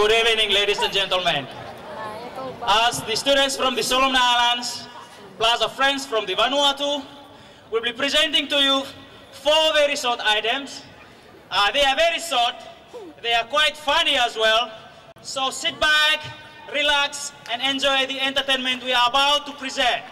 Good evening, ladies and gentlemen. As the students from the Solomon Islands, plus our friends from the Vanuatu, will be presenting to you 4 very short items. They are very short, they are quite funny as well. So sit back, relax, and enjoy the entertainment we are about to present.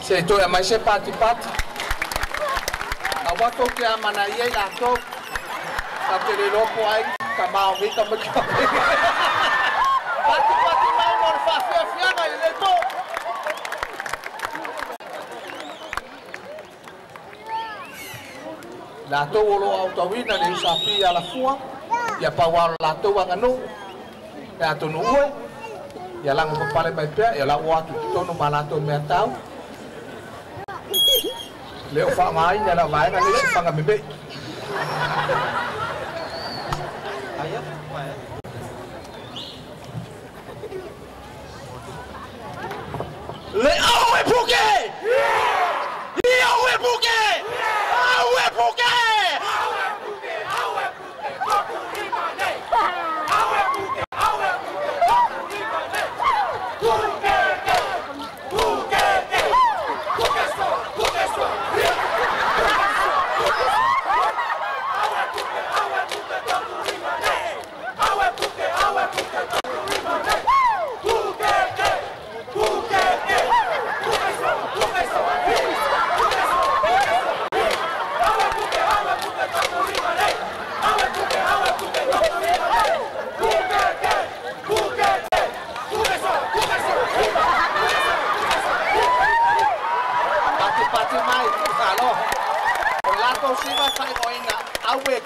Se to ya mai se pati pati. Awato ke amana ye la to. Ka te le lopo ai ka mau ni ka maki. Pati pati mai no fa fia fia mai le to. La to lo autowina le sapi ala fua. Ya pa wa la to wa nganu. Ya to no oi. Ya lang pale mai pe ya la wa to no malato me tau. Leo fa mai nhà là vải nó lấy bằng mình bị. Lấy áo Phuket. Đi áo Phuket. Áo Phuket.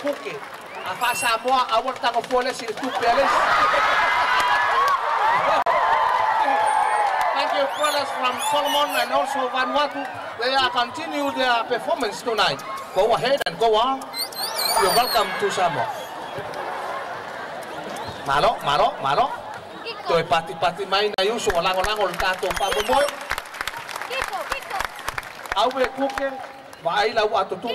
Phuket, a Samoa, our tango foles is 2 pellets. Thank you, brothers from Solomon and also Vanuatu. They are continue their performance tonight. Go ahead and go on. You're welcome to Samoa. Malo. Toi pati mai na yuso lango tato pa boy. Kiko. Awe Phuket, wa ai la wa to tu.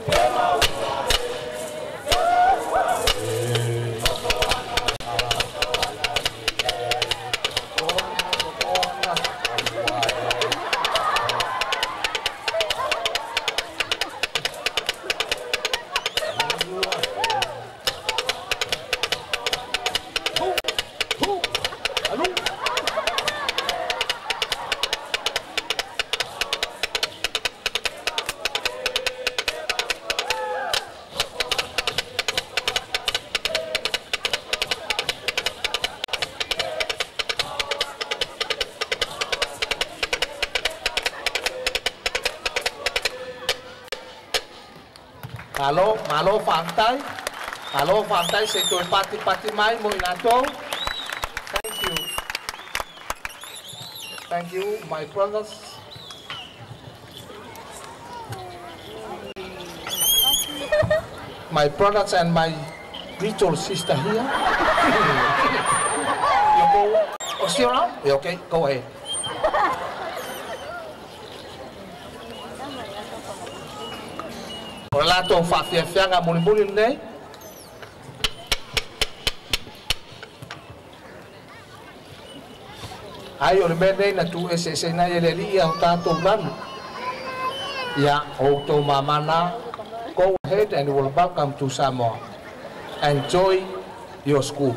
Come on. Malo fantai. Malo fantai se toi pati mai mo inato. Thank you. Thank you, my brothers. My brothers and my spiritual sister here. You go, see around? Okay, go ahead. Wala tong fafia nga muli nei. Ayo remene na tu ese na yeli ya tato ran. Ya auto mamana. Go ahead and welcome to Samoa. Enjoy your school.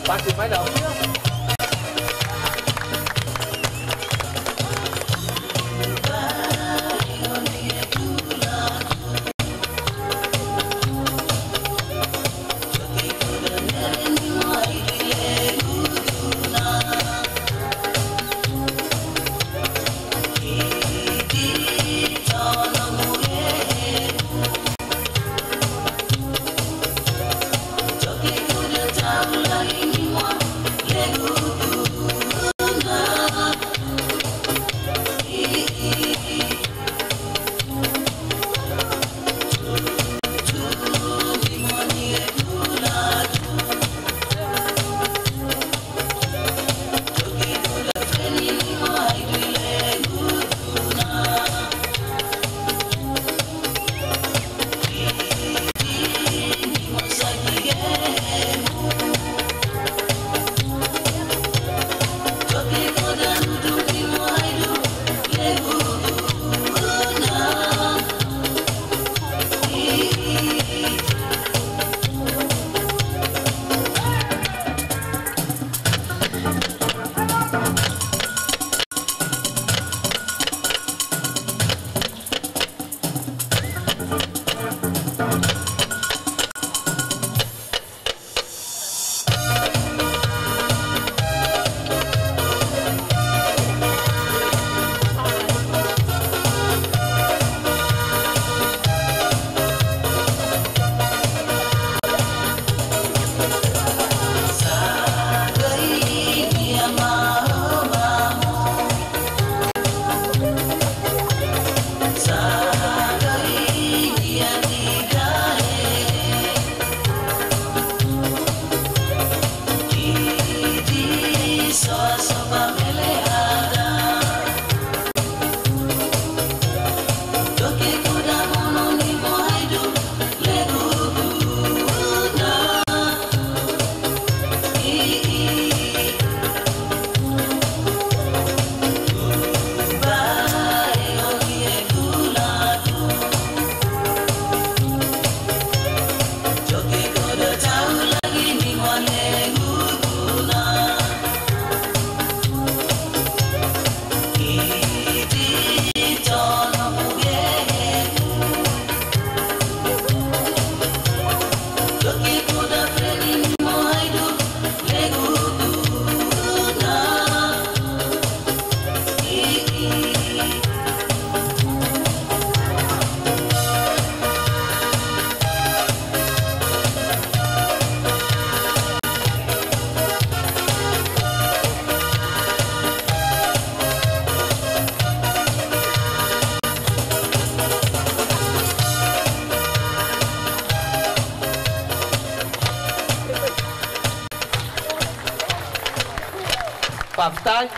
Pati mai đâu? Paftai,